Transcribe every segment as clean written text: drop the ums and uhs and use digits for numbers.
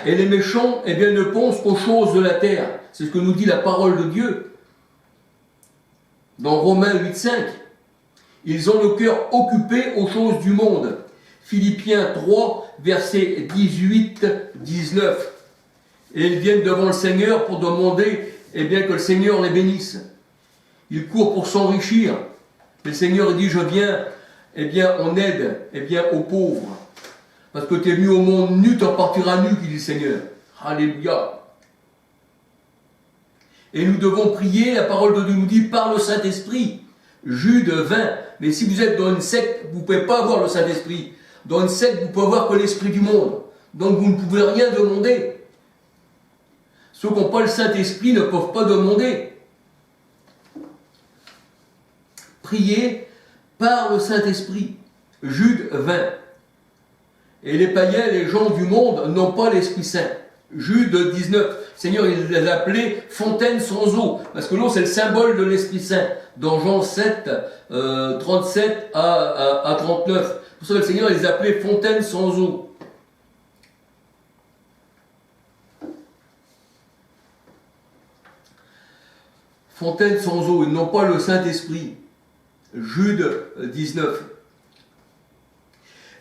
Et les méchants, eh bien, ne pensent qu'aux choses de la terre. C'est ce que nous dit la parole de Dieu. Dans Romains 8,5. Ils ont le cœur occupé aux choses du monde. Philippiens 3, versets 18-19. Et ils viennent devant le Seigneur pour demander, eh bien, que le Seigneur les bénisse. Ils courent pour s'enrichir. Le Seigneur dit, je viens, eh bien, en aide, eh bien, aux pauvres. Parce que tu es venu au monde nu, tu en partiras nu, dit le Seigneur. Alléluia. Et nous devons prier, la parole de Dieu nous dit, par le Saint-Esprit. Jude 20. Mais si vous êtes dans une secte, vous ne pouvez pas avoir le Saint-Esprit. Dans une secte, vous ne pouvez avoir que l'Esprit du monde. Donc vous ne pouvez rien demander. Ceux qui n'ont pas le Saint-Esprit ne peuvent pas demander. Priez par le Saint-Esprit. Jude 20. Et les païens, les gens du monde, n'ont pas l'Esprit Saint. Jude 19. Seigneur, il les appelait fontaine sans eau. Parce que l'eau, c'est le symbole de l'Esprit Saint. Dans Jean 7, 37 à 39. Pour ça, le Seigneur les appelait fontaine sans eau. Fontaine sans eau. Ils n'ont pas le Saint-Esprit. Jude 19.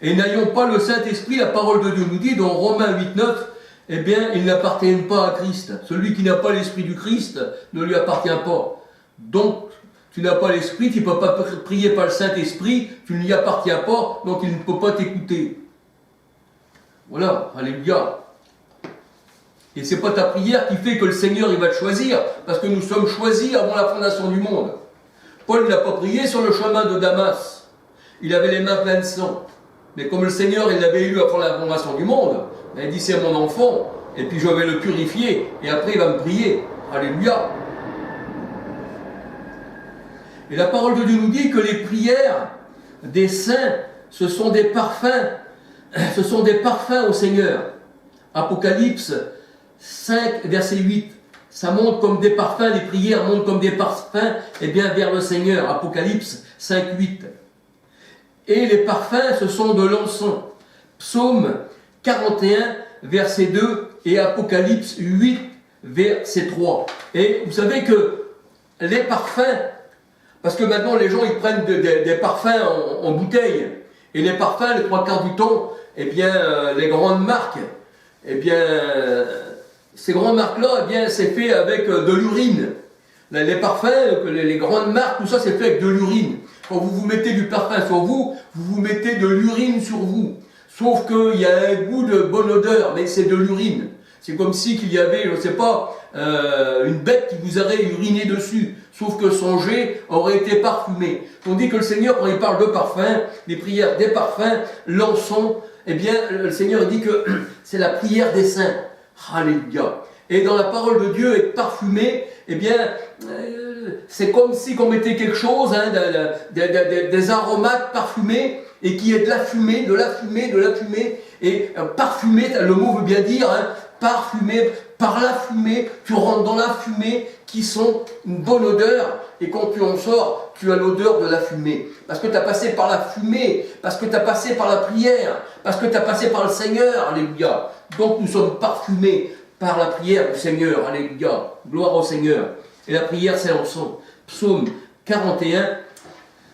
Et n'ayant pas le Saint-Esprit, la parole de Dieu nous dit dans Romains 8, 9, eh bien, ils n'appartiennent pas à Christ. Celui qui n'a pas l'Esprit du Christ ne lui appartient pas. Donc, tu n'as pas l'Esprit, tu ne peux pas prier par le Saint-Esprit, tu ne lui appartiens pas, donc il ne peut pas t'écouter. Voilà, alléluia. Et ce n'est pas ta prière qui fait que le Seigneur il va te choisir, parce que nous sommes choisis avant la fondation du monde. Paul n'a pas prié sur le chemin de Damas. Il avait les mains pleines de sang. Mais comme le Seigneur il l'avait élu avant la fondation du monde, il a dit c'est mon enfant, et puis je vais le purifier, et après il va me prier. Alléluia. Et la parole de Dieu nous dit que les prières des saints, ce sont des parfums au Seigneur. Apocalypse 5, verset 8. Ça monte comme des parfums, les prières montent comme des parfums, et bien vers le Seigneur. Apocalypse 5, 8. Et les parfums, ce sont de l'encens. Psaume 41, verset 2, et Apocalypse 8, verset 3. Et vous savez que les parfums, parce que maintenant les gens ils prennent des parfums en bouteille, et les parfums, les trois quarts du temps, eh bien les grandes marques, eh bien ces grandes marques-là, eh bien c'est fait avec de l'urine. Les parfums, les grandes marques, tout ça c'est fait avec de l'urine. Quand vous vous mettez du parfum sur vous, vous vous mettez de l'urine sur vous. Sauf qu'il y a un goût de bonne odeur, mais c'est de l'urine. C'est comme si qu'il y avait, je ne sais pas, une bête qui vous aurait uriné dessus. Sauf que son jet aurait été parfumé. On dit que le Seigneur, quand il parle de parfum, les prières des parfums, l'encens, eh bien, le Seigneur dit que c'est la prière des saints. Alléluia. Et dans la parole de Dieu, être parfumé, eh bien, c'est comme si on mettait quelque chose, hein, des aromates parfumés, et qui est de la fumée, et parfumé, le mot veut bien dire, hein, parfumé, par la fumée, tu rentres dans la fumée, qui sont une bonne odeur, et quand tu en sors, tu as l'odeur de la fumée. Parce que tu as passé par la fumée, parce que tu as passé par la prière, parce que tu as passé par le Seigneur, alléluia. Donc nous sommes parfumés par la prière du Seigneur, alléluia. Gloire au Seigneur. Et la prière, c'est l'encens. Psaume 41,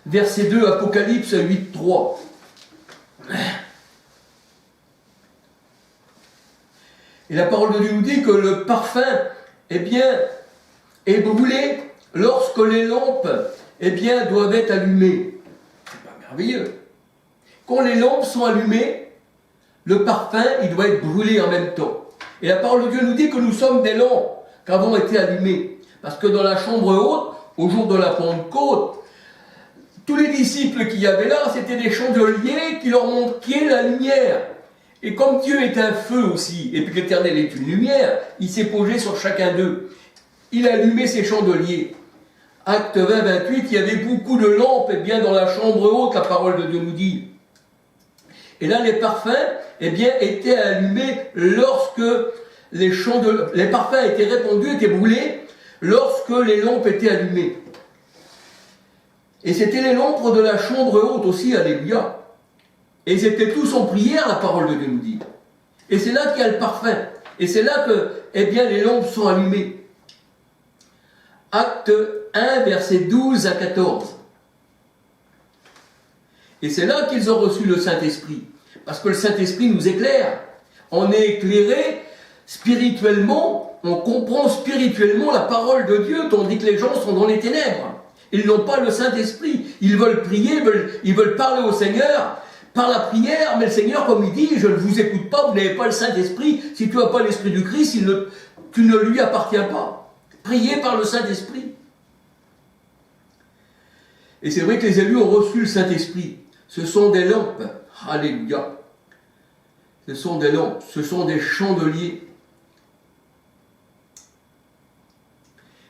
verset 2, Apocalypse 8, 3. Et la parole de Dieu nous dit que le parfum, eh bien, est brûlé lorsque les lampes, eh bien, doivent être allumées. C'est pas merveilleux. Quand les lampes sont allumées, le parfum, il doit être brûlé en même temps. Et la parole de Dieu nous dit que nous sommes des lampes qui avons été allumées. Parce que dans la chambre haute, au jour de la Pentecôte, tous les disciples qu'il y avait là, c'était des chandeliers qui leur montraient la lumière. Et comme Dieu est un feu aussi, et puis l'Éternel est une lumière, il s'est posé sur chacun d'eux. Il allumait ses chandeliers. Acte 20, 28, il y avait beaucoup de lampes, et bien dans la chambre haute, la parole de Dieu nous dit. Et là, les parfums, eh bien, étaient allumés lorsque les parfums étaient répandus, étaient brûlés, lorsque les lampes étaient allumées. Et c'était les lampes de la chambre haute aussi, alléluia. Et ils étaient tous en prière, la parole de Dieu nous dit. Et c'est là qu'il y a le parfum. Et c'est là que, eh bien, les lampes sont allumées. Acte 1, versets 12 à 14. Et c'est là qu'ils ont reçu le Saint-Esprit. Parce que le Saint-Esprit nous éclaire. On est éclairé spirituellement, on comprend spirituellement la parole de Dieu, tandis que les gens sont dans les ténèbres. Ils n'ont pas le Saint-Esprit. Ils veulent prier, ils veulent parler au Seigneur par la prière, mais le Seigneur, comme il dit, je ne vous écoute pas, vous n'avez pas le Saint-Esprit. Si tu n'as pas l'Esprit du Christ, tu ne lui appartiens pas. Priez par le Saint-Esprit. Et c'est vrai que les élus ont reçu le Saint-Esprit. Ce sont des lampes. Alléluia. Ce sont des lampes, ce sont des chandeliers.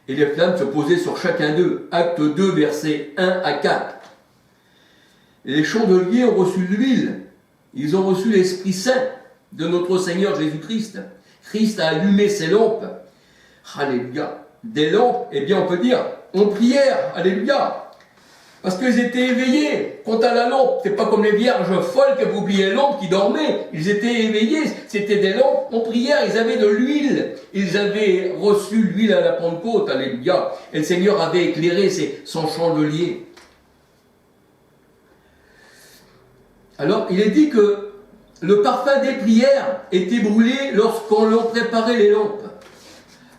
Et les flammes se posaient sur chacun d'eux. Acte 2, versets 1 à 4. Et les chandeliers ont reçu l'huile. Ils ont reçu l'Esprit Saint de notre Seigneur Jésus-Christ. Christ a allumé ses lampes. Alléluia. Des lampes, eh bien on peut dire, en prière. Alléluia. Parce qu'ils étaient éveillés. Quant à la lampe, c'est pas comme les vierges folles qui avaient oublié les lampes, qui dormaient. Ils étaient éveillés. C'était des lampes en prière. Ils avaient de l'huile. Ils avaient reçu l'huile à la Pentecôte. Alléluia. Et le Seigneur avait éclairé son chandelier. Alors, il est dit que le parfum des prières était brûlé lorsqu'on leur préparait les lampes.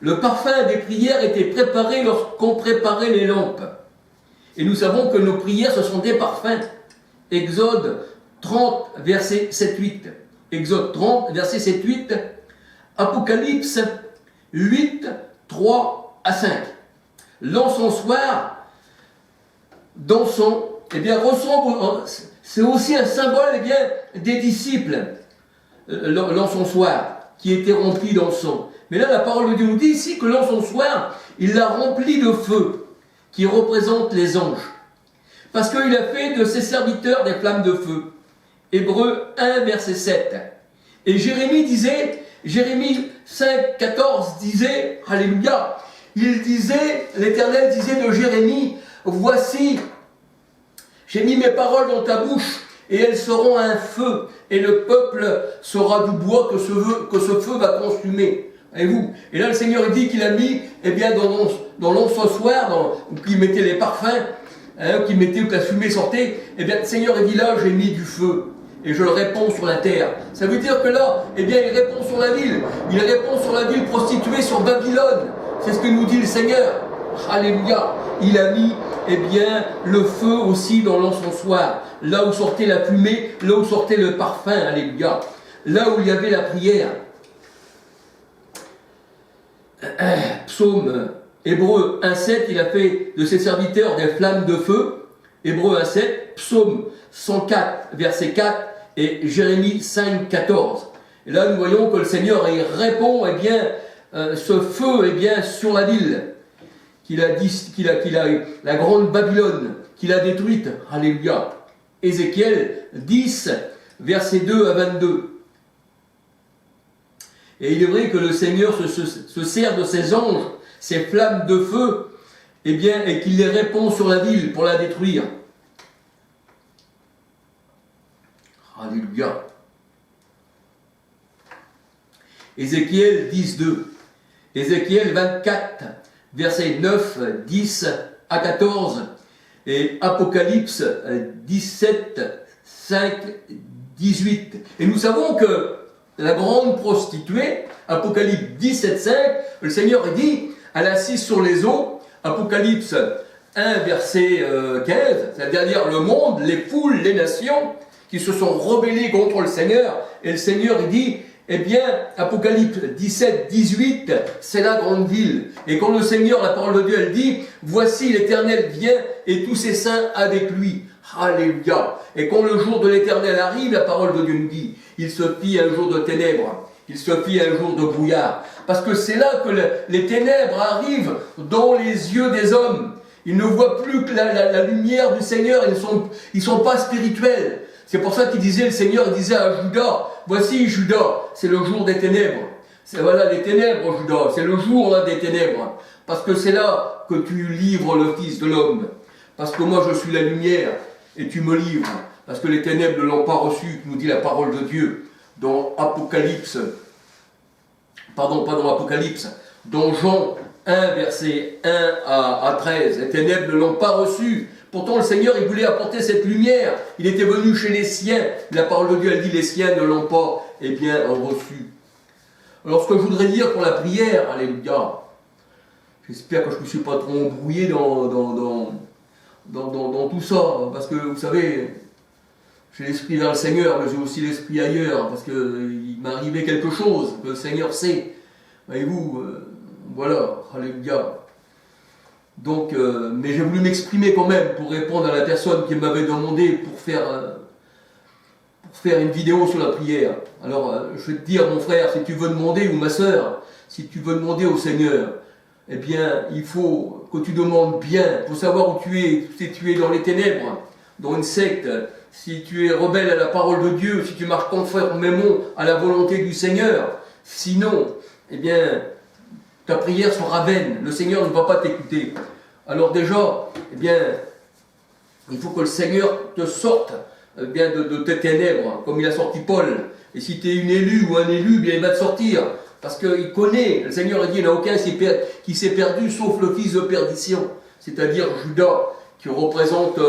Le parfum des prières était préparé lorsqu'on préparait les lampes. Et nous savons que nos prières, ce sont des parfums. Exode 30, verset 7-8. Exode 30, verset 7-8. Apocalypse 8, 3 à 5. L'encensoir, dans son, eh bien, ressemble, c'est aussi un symbole, eh bien, des disciples, l'encensoir, qui était rempli d'encens. Mais là, la parole de Dieu nous dit ici que l'encensoir, il l'a rempli de feu, qui représente les anges. Parce qu'il a fait de ses serviteurs des flammes de feu. Hébreux 1, verset 7. Et Jérémie 5, 14 disait, alléluia, l'Éternel disait de Jérémie, voici, j'ai mis mes paroles dans ta bouche, et elles seront un feu, et le peuple sera du bois que ce feu va consumer. Voyez-vous? Et là, le Seigneur dit qu'il a mis, eh bien, dans l'encensoir, qu'il mettait les parfums, qu'il mettait où la fumée sortait, eh bien, le Seigneur dit là, j'ai mis du feu, et je le répands sur la terre. Ça veut dire que là, eh bien, il répond sur la ville. Il répond sur la ville prostituée, sur Babylone. C'est ce que nous dit le Seigneur. Alléluia. Il a mis, eh bien, le feu aussi dans l'encensoir. Là où sortait la fumée, là où sortait le parfum. Alléluia. Là où il y avait la prière. Psaume Hébreux 1,7, il a fait de ses serviteurs des flammes de feu. Hébreux 1,7, Psaume 104, verset 4 et Jérémie 5, 14. Et là, nous voyons que le Seigneur il répond, eh bien, ce feu, eh bien, sur la ville qu'il a la grande Babylone qu'il a détruite. Alléluia. Ézéchiel 10, verset 2 à 22. Et il est vrai que le Seigneur se sert de ses anges, ses flammes de feu, eh bien, et qu'il les répand sur la ville pour la détruire. Alléluia. Ézéchiel 10, 2. Ézéchiel 24, versets 9, 10 à 14. Et Apocalypse 17, 5, 18. Et nous savons que la grande prostituée, Apocalypse 17, 5, le Seigneur dit, elle est assise sur les eaux, Apocalypse 1, verset 15, c'est-à-dire le monde, les foules, les nations, qui se sont rebellées contre le Seigneur, et le Seigneur il dit, eh bien, Apocalypse 17, 18, c'est la grande ville. Et quand le Seigneur, la parole de Dieu, elle dit, voici l'Éternel vient, et tous ses saints avec lui. Alléluia. Et quand le jour de l'Éternel arrive, la parole de Dieu nous dit, il se fit un jour de ténèbres, il se fit un jour de brouillard. Parce que c'est là que les ténèbres arrivent dans les yeux des hommes. Ils ne voient plus que la lumière du Seigneur, ils sont pas spirituels. C'est pour ça qu'il disait, le Seigneur disait à Judas, voici Judas, c'est le jour des ténèbres. C'est voilà les ténèbres, Judas, c'est le jour là, des ténèbres. Parce que c'est là que tu livres le Fils de l'homme. Parce que moi je suis la lumière et tu me livres. Parce que les ténèbres ne l'ont pas reçu, nous dit la parole de Dieu. Dans Apocalypse pardon, pas dans Apocalypse, dans Jean 1, verset 1 à 13, les ténèbres ne l'ont pas reçu. Pourtant, le Seigneur, il voulait apporter cette lumière. Il était venu chez les siens. La parole de Dieu, elle dit, les siens ne l'ont pas, eh bien, reçu. Alors, ce que je voudrais dire pour la prière, alléluia, j'espère que je ne me suis pas trop embrouillé dans tout ça, parce que, vous savez, j'ai l'esprit vers le Seigneur, mais j'ai aussi l'esprit ailleurs, parce qu'il m'est arrivé quelque chose que le Seigneur sait. Voyez-vous, voilà, alléluia. Donc, mais j'ai voulu m'exprimer quand même pour répondre à la personne qui m'avait demandé pour faire une vidéo sur la prière. Alors, je vais te dire, mon frère, si tu veux demander, ou ma soeur, si tu veux demander au Seigneur, eh bien, il faut que tu demandes bien, pour savoir où tu es, si tu es dans les ténèbres, dans une secte, si tu es rebelle à la parole de Dieu, si tu marches conformément à la volonté du Seigneur. Sinon, eh bien, ta prière sera vaine, le Seigneur ne va pas t'écouter. Alors déjà, eh bien, il faut que le Seigneur te sorte bien de tes ténèbres, comme il a sorti Paul. Et si tu es une élue ou un élu, bien il va te sortir. Parce qu'il connaît, le Seigneur a dit, il n'y en a aucun qui s'est perdu, sauf le fils de perdition. C'est-à-dire Judas, qui représente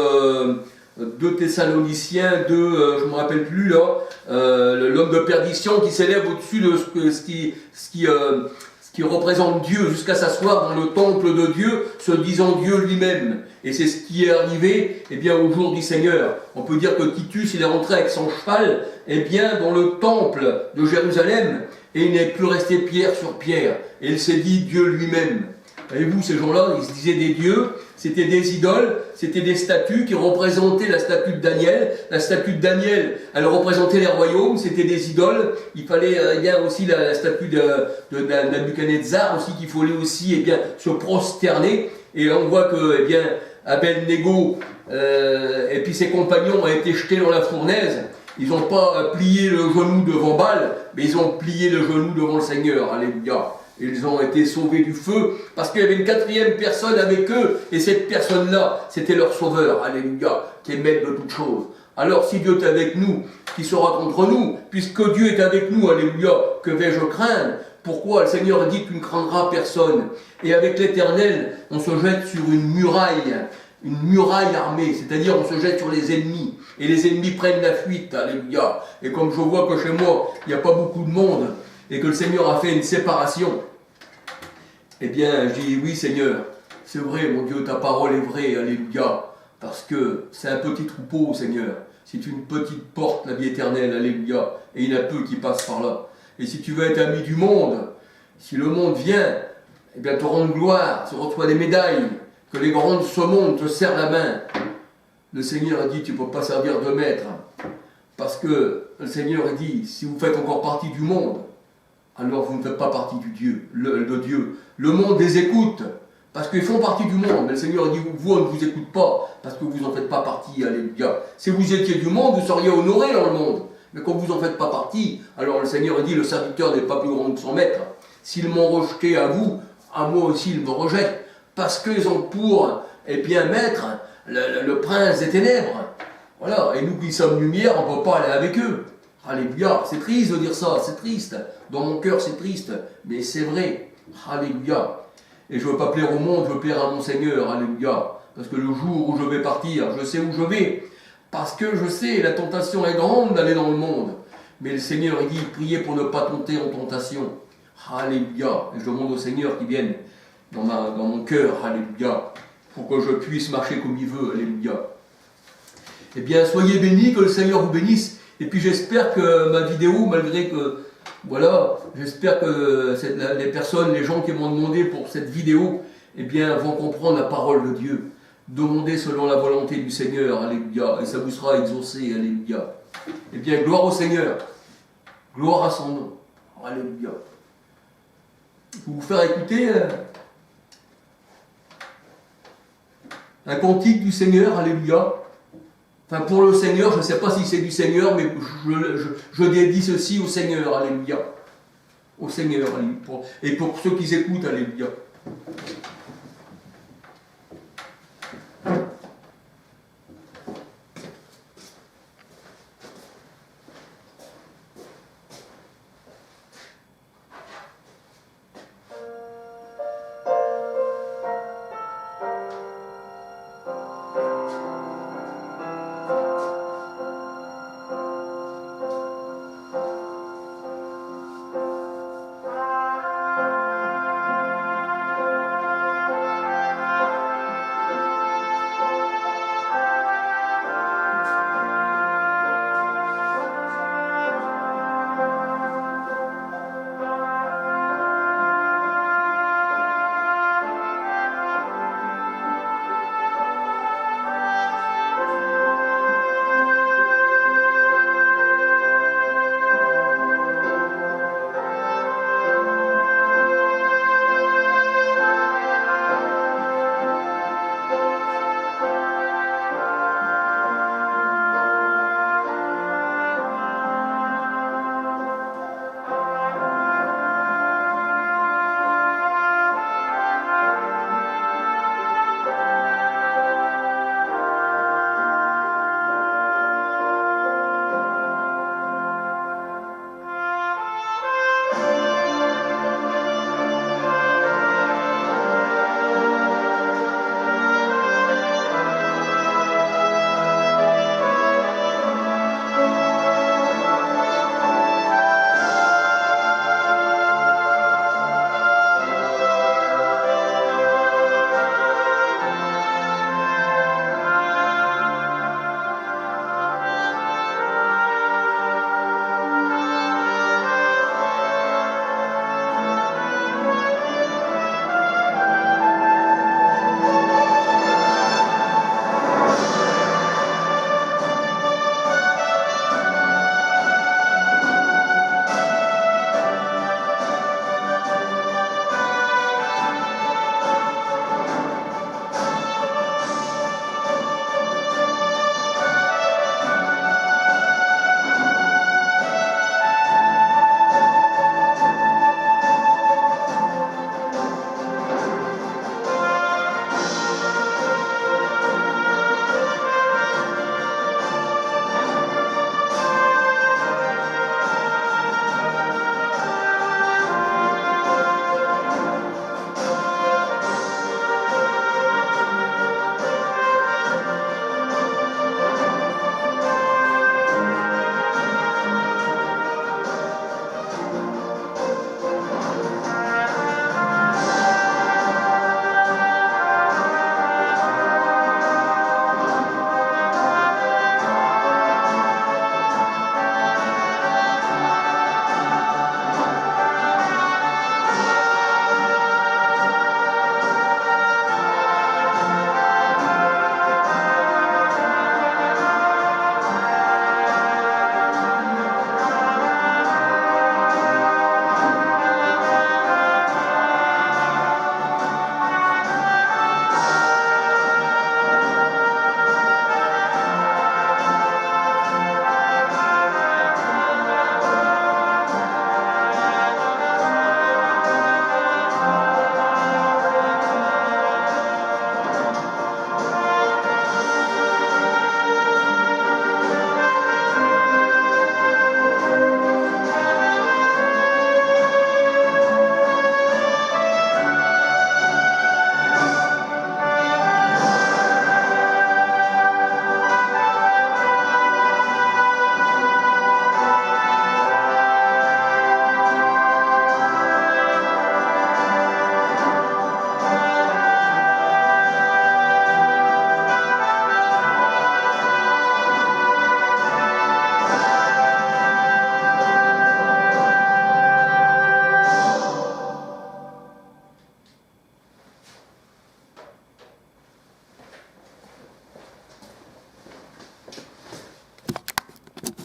2 Thessaloniciens, je ne me rappelle plus là, l'homme de perdition qui s'élève au-dessus de ce qui représente Dieu, jusqu'à s'asseoir dans le temple de Dieu, se disant Dieu lui-même. Et c'est ce qui est arrivé, eh bien, au jour du Seigneur. On peut dire que Titus, il est rentré avec son cheval, eh bien, dans le temple de Jérusalem, et il n'est plus resté pierre sur pierre. Et il s'est dit Dieu lui-même. Voyez-vous, ces gens-là, ils se disaient des dieux, c'était des idoles, c'était des statues qui représentaient la statue de Daniel. La statue de Daniel, elle représentait les royaumes, c'était des idoles. Il fallait, il y a aussi la statue de Nabuchodonosor aussi, qu'il fallait aussi, eh bien, se prosterner. Et on voit que, eh bien, Abednego et puis ses compagnons ont été jetés dans la fournaise. Ils n'ont pas plié le genou devant Baal, mais ils ont plié le genou devant le Seigneur. Alléluia. Ils ont été sauvés du feu, parce qu'il y avait une 4e personne avec eux, et cette personne-là, c'était leur sauveur, alléluia, qui est maître de toutes choses. Alors, si Dieu est avec nous, qui sera contre nous? Puisque Dieu est avec nous, alléluia, que vais-je craindre? Pourquoi? Le Seigneur dit, tu ne craindras personne. Et avec l'Éternel, on se jette sur une muraille armée, c'est-à-dire on se jette sur les ennemis, et les ennemis prennent la fuite, alléluia. Et comme je vois que chez moi, il n'y a pas beaucoup de monde, et que le Seigneur a fait une séparation, eh bien, je dis, oui Seigneur, c'est vrai, mon Dieu, ta parole est vraie, alléluia, parce que c'est un petit troupeau, Seigneur, c'est une petite porte, la vie éternelle, alléluia, et il y en a peu qui passent par là. Et si tu veux être ami du monde, si le monde vient, eh bien, te rendre gloire, te reçoit des médailles, que les grands de ce monde te serrent la main, le Seigneur a dit, tu ne peux pas servir de maître, parce que le Seigneur a dit, si vous faites encore partie du monde, alors vous ne faites pas partie de Dieu. Le monde les écoute, parce qu'ils font partie du monde. Mais le Seigneur dit, vous, on ne vous écoute pas, parce que vous n'en faites pas partie, alléluia. Si vous étiez du monde, vous seriez honoré dans le monde. Mais comme vous n'en faites pas partie, alors le Seigneur dit, le serviteur n'est pas plus grand que son maître. S'ils m'ont rejeté à vous, à moi aussi ils me rejettent, parce qu'ils ont pour, eh bien, maître le prince des ténèbres. Voilà, et nous qui sommes lumière, on ne peut pas aller avec eux. Alléluia, c'est triste de dire ça, c'est triste. Dans mon cœur, c'est triste, mais c'est vrai. Alléluia. Et je ne veux pas plaire au monde, je veux plaire à mon Seigneur. Alléluia. Parce que le jour où je vais partir, je sais où je vais. Parce que je sais, la tentation est grande d'aller dans le monde. Mais le Seigneur, il dit, priez pour ne pas tomber en tentation. Alléluia. Et je demande au Seigneur qu'il vienne dans mon cœur. Alléluia. Pour que je puisse marcher comme il veut. Alléluia. Eh bien, soyez bénis, que le Seigneur vous bénisse. Et puis j'espère que ma vidéo, malgré que, voilà, j'espère que les personnes, les gens qui m'ont demandé pour cette vidéo, eh bien, vont comprendre la parole de Dieu. Demandez selon la volonté du Seigneur, alléluia, et ça vous sera exaucé, alléluia. Eh bien, gloire au Seigneur, gloire à son nom, alléluia. Je vais vous faire écouter un cantique du Seigneur, alléluia. Enfin, pour le Seigneur, je ne sais pas si c'est du Seigneur, mais je dédie ceci au Seigneur, alléluia. Au Seigneur, alléluia. Et pour ceux qui écoutent, alléluia.